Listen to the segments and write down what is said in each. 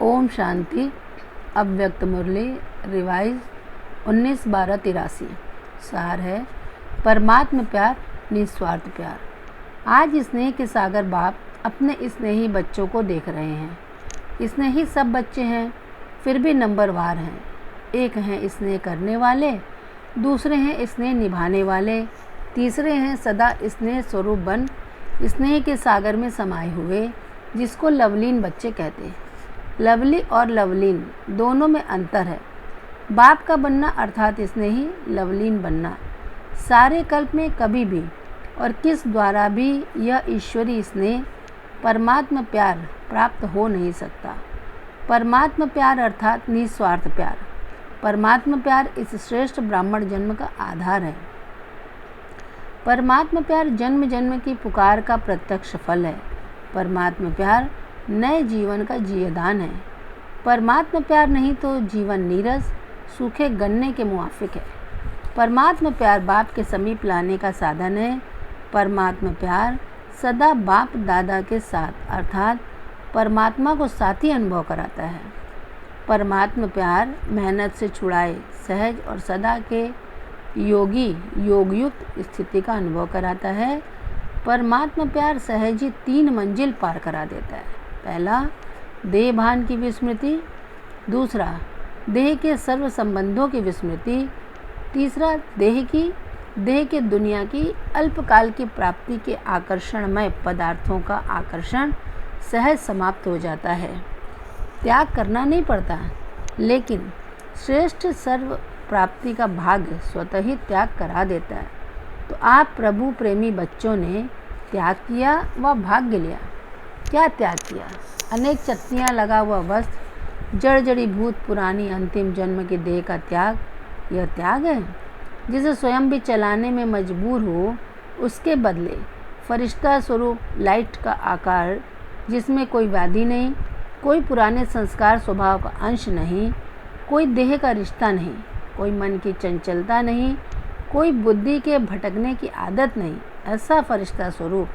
ओम शांति। अव्यक्त मुरली रिवाइज 19/12/83। सार है परमात्म प्यार, निस्वार्थ प्यार। आज स्नेह के सागर बाप अपने स्नेही बच्चों को देख रहे हैं। स्नेही सब बच्चे हैं, फिर भी नंबरवार हैं। एक हैं स्नेह करने वाले, दूसरे हैं स्नेह निभाने वाले, तीसरे हैं सदा स्नेह स्वरूप बन स्नेह के सागर में समाये हुए, जिसको लवलीन बच्चे कहते हैं। लवली और लवलीन दोनों में अंतर है। बाप का बनना अर्थात स्नेही, लवलीन बनना। सारे कल्प में कभी भी और किस द्वारा भी यह ईश्वरीय स्नेह परमात्म प्यार प्राप्त हो नहीं सकता। परमात्म प्यार अर्थात निस्वार्थ प्यार। परमात्म प्यार इस श्रेष्ठ ब्राह्मण जन्म का आधार है। परमात्म प्यार जन्म जन्म की पुकार का प्रत्यक्ष फल है। परमात्म प्यार नए जीवन का जीवदान है। परमात्म प्यार नहीं तो जीवन नीरस, सूखे गन्ने के मुआफिक है। परमात्म प्यार बाप के समीप लाने का साधन है। परमात्म प्यार सदा बाप दादा के साथ अर्थात परमात्मा को साथी अनुभव कराता है। परमात्म प्यार मेहनत से छुड़ाए सहज और सदा के योगी योगयुक्त स्थिति का अनुभव कराता है। परमात्म प्यार सहज ही 3 मंजिल पार करा देता है। पहला, देह भान की विस्मृति। दूसरा, देह के सर्व संबंधों की विस्मृति। तीसरा, देह के दुनिया की अल्पकाल की प्राप्ति के आकर्षणमय पदार्थों का आकर्षण सहज समाप्त हो जाता है। त्याग करना नहीं पड़ता, लेकिन श्रेष्ठ सर्व प्राप्ति का भाग्य स्वतः ही त्याग करा देता है। तो आप प्रभु प्रेमी बच्चों ने त्याग किया व भाग्य लिया। क्या त्याग किया? अनेक चत्तियाँ लगा हुआ वस्त्र, जड़ी भूत पुरानी अंतिम जन्म के देह का त्याग, यह त्याग है। जिसे स्वयं भी चलाने में मजबूर हो, उसके बदले फरिश्ता स्वरूप लाइट का आकार, जिसमें कोई व्याधि नहीं, कोई पुराने संस्कार स्वभाव का अंश नहीं, कोई देह का रिश्ता नहीं, कोई मन की चंचलता नहीं, कोई बुद्धि के भटकने की आदत नहीं, ऐसा फरिश्ता स्वरूप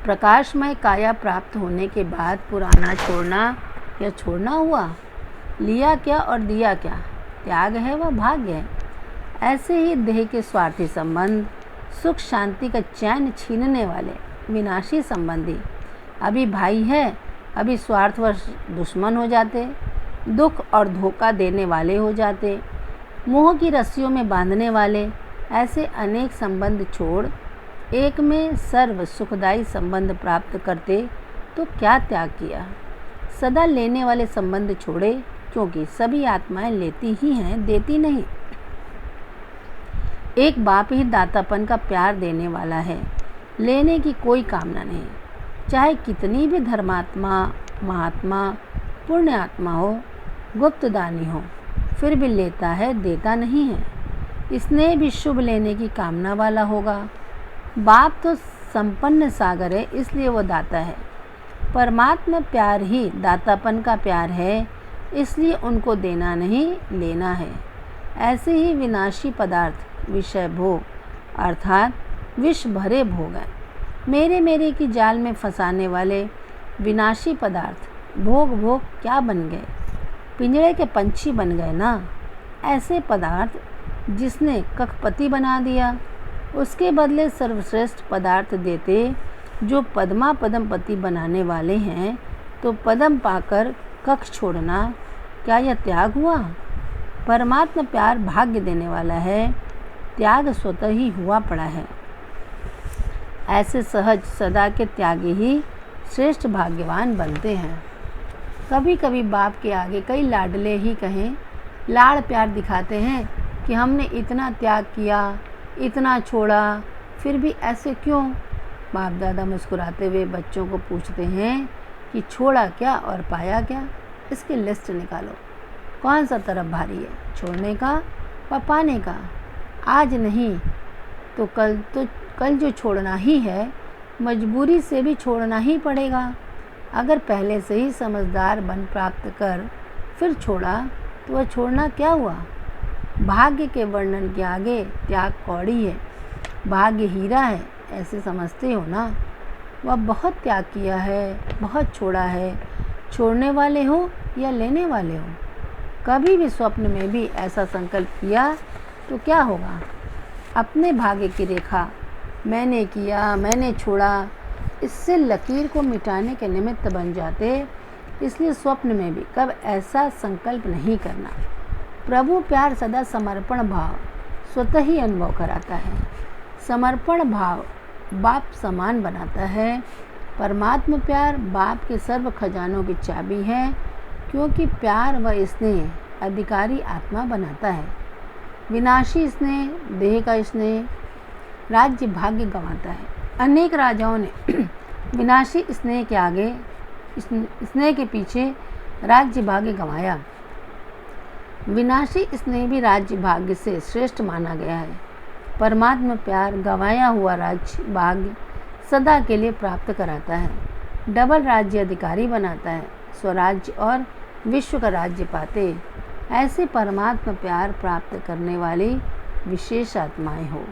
प्रकाशमय काया प्राप्त होने के बाद पुराना छोड़ना या छोड़ना हुआ। लिया क्या और दिया क्या? त्याग है व भाग्य है। ऐसे ही देह के स्वार्थी संबंध, सुख शांति का चैन छीनने वाले विनाशी संबंधी अभी भाई है, अभी स्वार्थवश दुश्मन हो जाते, दुख और धोखा देने वाले हो जाते, मोह की रस्सियों में बांधने वाले, ऐसे अनेक संबंध छोड़ एक में सर्व सुखदायी संबंध प्राप्त करते तो क्या त्याग किया? सदा लेने वाले संबंध छोड़े, क्योंकि सभी आत्माएं लेती ही हैं, देती नहीं। एक बाप ही दातापन का प्यार देने वाला है, लेने की कोई कामना नहीं। चाहे कितनी भी धर्मात्मा, महात्मा, पुण्य आत्मा हो, गुप्त दानी हो, फिर भी लेता है, देता नहीं है। स्नेह भी शुभ लेने की कामना वाला होगा। बाप तो संपन्न सागर है, इसलिए वो दाता है। परमात्मा प्यार ही दातापन का प्यार है, इसलिए उनको देना नहीं, लेना है। ऐसे ही विनाशी पदार्थ विषय भोग अर्थात विष भरे भोग हैं। मेरे की जाल में फंसाने वाले विनाशी पदार्थ भोग क्या बन गए? पिंजरे के पंछी बन गए ना। ऐसे पदार्थ जिसने कखपति बना दिया, उसके बदले सर्वश्रेष्ठ पदार्थ देते जो पद्मा पद्मपति बनाने वाले हैं, तो पद्म पाकर कख छोड़ना, क्या यह त्याग हुआ? परमात्मा प्यार भाग्य देने वाला है, त्याग स्वतः ही हुआ पड़ा है। ऐसे सहज सदा के त्यागी ही श्रेष्ठ भाग्यवान बनते हैं। कभी कभी बाप के आगे कई लाडले ही कहें, लाड़ प्यार दिखाते हैं कि हमने इतना त्याग किया, इतना छोड़ा, फिर भी ऐसे क्यों? बाप दादा मुस्कुराते हुए बच्चों को पूछते हैं कि छोड़ा क्या और पाया क्या? इसकी लिस्ट निकालो। कौन सा तरफ भारी है, छोड़ने का व पाने का? आज नहीं तो कल जो छोड़ना ही है, मजबूरी से भी छोड़ना ही पड़ेगा। अगर पहले से ही समझदार बन प्राप्त कर फिर छोड़ा, तो वह छोड़ना क्या हुआ? भाग्य के वर्णन के आगे त्याग कौड़ी है, भाग्य हीरा है, ऐसे समझते हो ना। वह बहुत त्याग किया है, बहुत छोड़ा है, छोड़ने वाले हो या लेने वाले हो। कभी भी स्वप्न में भी ऐसा संकल्प किया तो क्या होगा? अपने भाग्य की रेखा मैंने किया, मैंने छोड़ा, इससे लकीर को मिटाने के निमित्त बन जाते। इसलिए स्वप्न में भी कब ऐसा संकल्प नहीं करना। प्रभु प्यार सदा समर्पण भाव स्वतः ही अनुभव कराता है। समर्पण भाव बाप समान बनाता है। परमात्मा प्यार बाप के सर्व खजानों की चाबी है, क्योंकि प्यार व स्नेह अधिकारी आत्मा बनाता है। विनाशी स्नेह, देह का स्नेह राज्य भाग्य गंवाता है। अनेक राजाओं ने विनाशी स्नेह के आगे, स्नेह के पीछे राज्य भाग्य गंवाया। विनाशी स्नेह भी राज्य भाग्य से श्रेष्ठ माना गया है। परमात्मा प्यार गंवाया हुआ राज्य भाग्य सदा के लिए प्राप्त कराता है। डबल राज्य अधिकारी बनाता है। स्वराज्य और विश्व का राज्य पाते ऐसे परमात्मा प्यार प्राप्त करने वाली विशेष आत्माएं हो।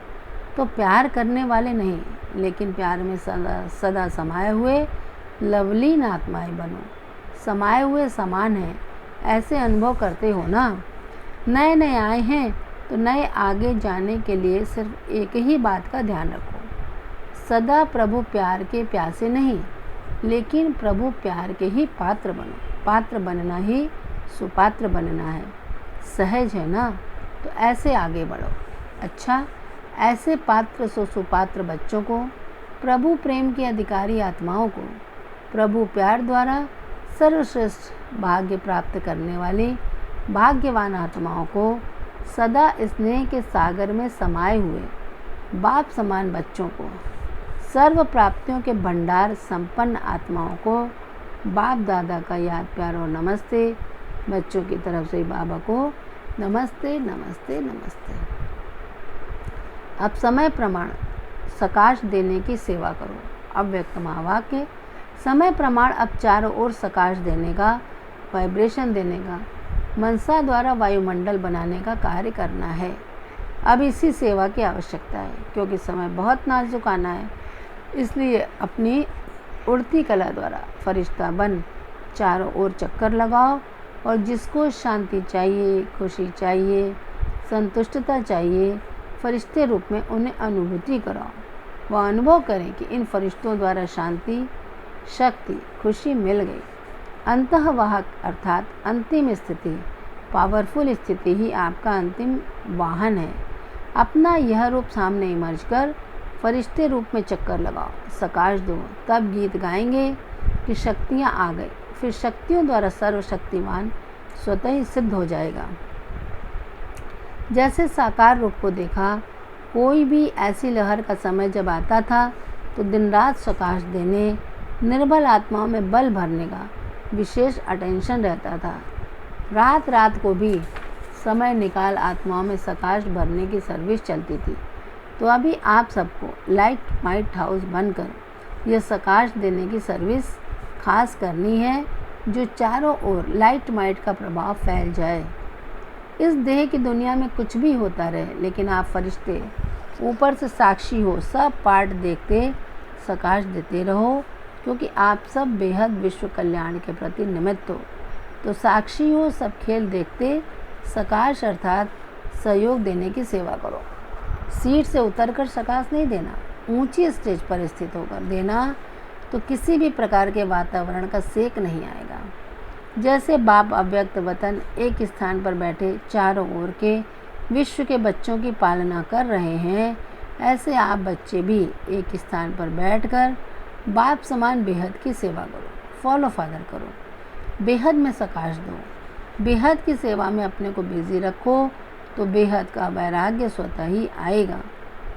तो प्यार करने वाले नहीं, लेकिन प्यार में सदा समाये हुए लवलीन आत्माएं बनो। समाये हुए समान हैं ऐसे अनुभव करते हो ना। नए नए आए हैं तो नए आगे जाने के लिए सिर्फ एक ही बात का ध्यान रखो, सदा प्रभु प्यार के प्यासे नहीं, लेकिन प्रभु प्यार के ही पात्र बनो। पात्र बनना ही सुपात्र बनना है। सहज है ना, तो ऐसे आगे बढ़ो। अच्छा, ऐसे पात्र सुपात्र बच्चों को, प्रभु प्रेम के अधिकारी आत्माओं को, प्रभु प्यार द्वारा सर्वश्रेष्ठ भाग्य प्राप्त करने वाली भाग्यवान आत्माओं को, सदा स्नेह के सागर में समाये हुए बाप समान बच्चों को, सर्व प्राप्तियों के भंडार संपन्न आत्माओं को बाप दादा का याद प्यार और नमस्ते। बच्चों की तरफ से बाबा को नमस्ते नमस्ते नमस्ते। अब समय प्रमाण सकाश देने की सेवा करो। अव्यक्त महावाक्य समय प्रमाण अब चारों ओर सकाश देने का, वाइब्रेशन देने का, मनसा द्वारा वायुमंडल बनाने का कार्य करना है। अब इसी सेवा की आवश्यकता है, क्योंकि समय बहुत नाजुक आना है। इसलिए अपनी उड़ती कला द्वारा फरिश्ता बन चारों ओर चक्कर लगाओ और जिसको शांति चाहिए, खुशी चाहिए, संतुष्टता चाहिए, फरिश्ते रूप में उन्हें अनुभूति कराओ। वह अनुभव करें कि इन फरिश्तों द्वारा शांति, शक्ति, खुशी मिल गई। अंतःवाहक अर्थात अंतिम स्थिति, पावरफुल स्थिति ही आपका अंतिम वाहन है। अपना यह रूप सामने इमर्ज कर फरिश्ते रूप में चक्कर लगाओ, सकाश दो, तब गीत गाएंगे कि शक्तियाँ आ गई। फिर शक्तियों द्वारा सर्वशक्तिमान स्वतः ही सिद्ध हो जाएगा। जैसे साकार रूप को देखा, कोई भी ऐसी लहर का समय जब आता था तो दिन रात सकाश देने, निर्बल आत्माओं में बल भरने का विशेष अटेंशन रहता था। रात रात को भी समय निकाल आत्माओं में सकाश भरने की सर्विस चलती थी। तो अभी आप सबको लाइट माइट हाउस बनकर यह सकाश देने की सर्विस खास करनी है, जो चारों ओर लाइट माइट का प्रभाव फैल जाए। इस देह की दुनिया में कुछ भी होता रहे, लेकिन आप फरिश्ते ऊपर से साक्षी हो, सब पार्ट देखते सकाश देते रहो, क्योंकि आप सब बेहद विश्व कल्याण के प्रति निमित्त हो। तो साक्षी हो, सब खेल देखते सकाश अर्थात सहयोग देने की सेवा करो। सीट से उतरकर सकाश नहीं देना, ऊंची स्टेज पर स्थित होकर देना, तो किसी भी प्रकार के वातावरण का सेक नहीं आएगा। जैसे बाप अव्यक्त वतन एक स्थान पर बैठे चारों ओर के विश्व के बच्चों की पालना कर रहे हैं, ऐसे आप बच्चे भी एक स्थान पर बैठकर बाप समान बेहद की सेवा करो। फॉलो फादर करो, बेहद में सकाश दो। बेहद की सेवा में अपने को बिजी रखो, तो बेहद का वैराग्य स्वतः ही आएगा।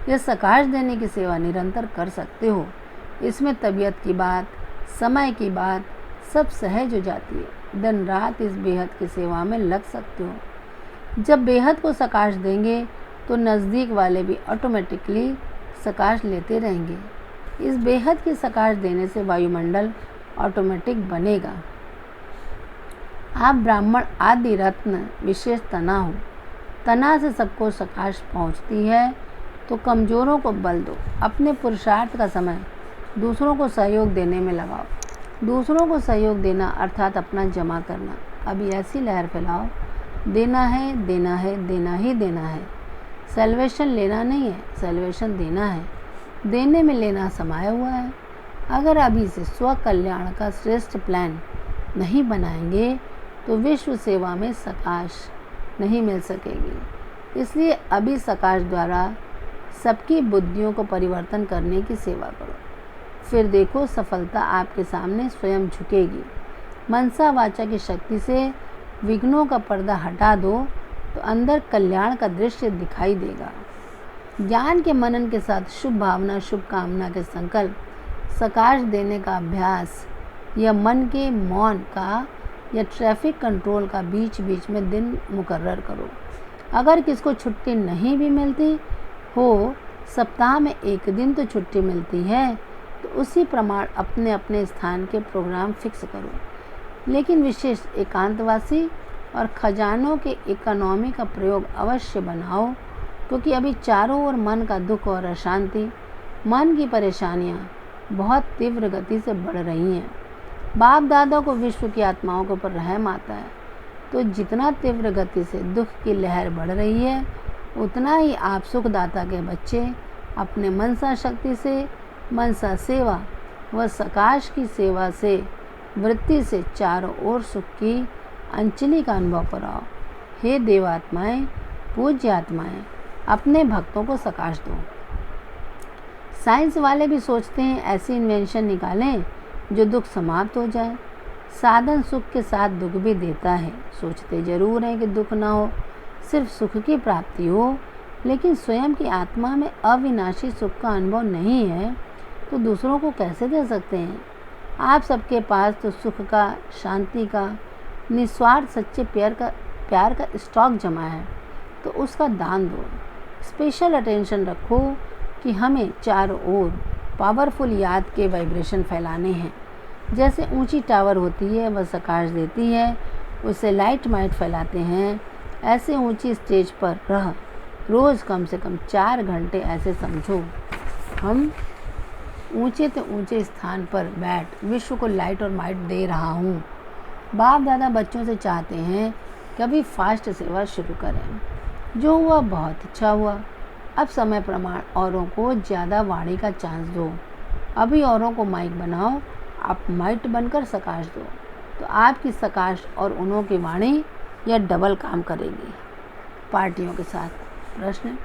यह सकाश देने की सेवा निरंतर कर सकते हो। इसमें तबीयत की बात, समय की बात सब सहज हो जाती है। दिन रात इस बेहद की सेवा में लग सकते हो। जब बेहद को सकाश देंगे तो नज़दीक वाले भी ऑटोमेटिकली सकाश लेते रहेंगे। इस बेहद की सकाश देने से वायुमंडल ऑटोमेटिक बनेगा। आप ब्राह्मण आदि रत्न विशेष तना हो। तना से सबको सकाश पहुंचती है, तो कमज़ोरों को बल दो। अपने पुरुषार्थ का समय दूसरों को सहयोग देने में लगाओ। दूसरों को सहयोग देना अर्थात अपना जमा करना। अभी ऐसी लहर फैलाओ, देना है, देना है, देना ही देना है। सेल्वेशन लेना नहीं है, सेल्वेशन देना है। देने में लेना समाया हुआ है। अगर अभी से स्व कल्याण का श्रेष्ठ प्लान नहीं बनाएंगे तो विश्व सेवा में सकाश नहीं मिल सकेगी। इसलिए अभी सकाश द्वारा सबकी बुद्धियों को परिवर्तन करने की सेवा करो। फिर देखो सफलता आपके सामने स्वयं झुकेगी। मनसा वाचा की शक्ति से विघ्नों का पर्दा हटा दो तो अंदर कल्याण का दृश्य दिखाई देगा। ज्ञान के मनन के साथ शुभ भावना, शुभ कामना के संकल्प सकाश देने का अभ्यास या मन के मौन का या ट्रैफिक कंट्रोल का बीच बीच में दिन मुकर्रर करो। अगर किसको छुट्टी नहीं भी मिलती हो, सप्ताह में एक दिन तो छुट्टी मिलती है, तो उसी प्रमाण अपने अपने स्थान के प्रोग्राम फिक्स करो। लेकिन विशेष एकांतवासी और खजानों के इकोनॉमी का प्रयोग अवश्य बनाओ, क्योंकि अभी चारों ओर मन का दुख और अशांति, मन की परेशानियाँ बहुत तीव्र गति से बढ़ रही हैं। बाप दादा को विश्व की आत्माओं के ऊपर रहम आता है, तो जितना तीव्र गति से दुख की लहर बढ़ रही है, उतना ही आप सुखदाता के बच्चे अपने मनसा शक्ति से, मनसा सेवा व सकाश की सेवा से, वृत्ति से चारों ओर सुख की अंजलि का अनुभव कराओ। हे देवात्माएं, पूज्य आत्माएं, अपने भक्तों को सकाश दो। साइंस वाले भी सोचते हैं ऐसी इन्वेंशन निकालें जो दुख समाप्त हो जाए। साधन सुख के साथ दुख भी देता है। सोचते ज़रूर हैं कि दुख ना हो, सिर्फ सुख की प्राप्ति हो, लेकिन स्वयं की आत्मा में अविनाशी सुख का अनुभव नहीं है तो दूसरों को कैसे दे सकते हैं। आप सबके पास तो सुख का, शांति का, निस्वार्थ सच्चे प्यार का स्टॉक जमा है, तो उसका दान दो। स्पेशल अटेंशन रखो कि हमें चारों ओर पावरफुल याद के वाइब्रेशन फैलाने हैं। जैसे ऊंची टावर होती है वह सकाश देती है, उसे लाइट माइट फैलाते हैं, ऐसे ऊंची स्टेज पर रह रोज़ कम से कम 4 घंटे ऐसे समझो हम ऊंचे से ऊंचे स्थान पर बैठ विश्व को लाइट और माइट दे रहा हूँ। बाप दादा बच्चों से चाहते हैं कभी फास्ट सेवा शुरू करें। जो हुआ बहुत अच्छा हुआ। अब समय प्रमाण औरों को ज़्यादा वाणी का चांस दो। अभी औरों को माइक बनाओ, आप माइट बनकर सकाश दो, तो आपकी सकाश और उन्हों की वाणी यह डबल काम करेगी। पार्टियों के साथ प्रश्न,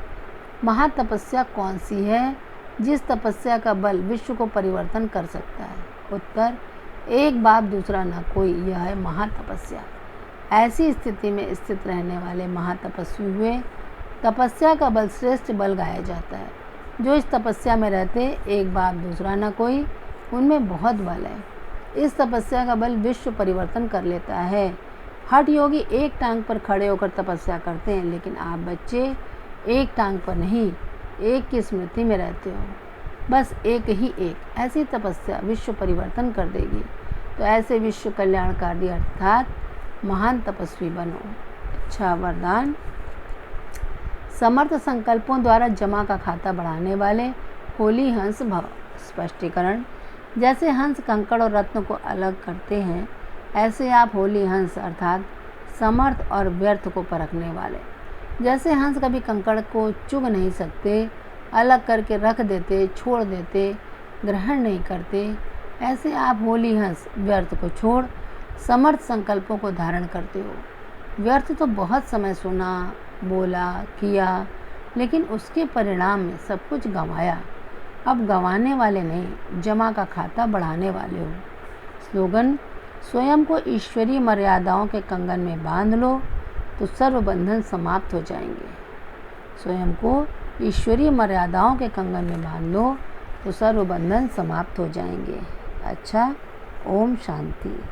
महातपस्या कौन सी है जिस तपस्या का बल विश्व को परिवर्तन कर सकता है? उत्तर, एक बाप दूसरा न कोई, यह है महातपस्या। ऐसी स्थिति में स्थित रहने वाले महातपस्वी हुए। तपस्या का बल श्रेष्ठ बल गाया जाता है। जो इस तपस्या में रहते, एक बाप दूसरा न कोई, उनमें बहुत बल है। इस तपस्या का बल विश्व परिवर्तन कर लेता है। हठ योगी एक टांग पर खड़े होकर तपस्या करते हैं, लेकिन आप बच्चे एक टांग पर नहीं, एक की स्मृति में रहते हो। बस एक ही एक ऐसी तपस्या विश्व परिवर्तन कर देगी। तो ऐसे विश्व कल्याणकारी अर्थात महान तपस्वी बनो। अच्छा वरदान, समर्थ संकल्पों द्वारा जमा का खाता बढ़ाने वाले होली हंस भव। स्पष्टीकरण, जैसे हंस कंकड़ और रत्न को अलग करते हैं, ऐसे आप होली हंस अर्थात समर्थ और व्यर्थ को परखने वाले। जैसे हंस कभी कंकड़ को चुग नहीं सकते, अलग करके रख देते, छोड़ देते, ग्रहण नहीं करते, ऐसे आप होली हंस व्यर्थ को छोड़ समर्थ संकल्पों को धारण करते हो। व्यर्थ तो बहुत समय सुना, बोला, किया, लेकिन उसके परिणाम में सब कुछ गंवाया। अब गंवाने वाले नहीं, जमा का खाता बढ़ाने वाले हो। स्लोगन, स्वयं को ईश्वरीय मर्यादाओं के कंगन में बांध लो तो सर्व बंधन समाप्त हो जाएंगे। स्वयं को ईश्वरीय मर्यादाओं के कंगन में बांध लो तो सर्व बंधन समाप्त हो जाएंगे। अच्छा, ओम शांति।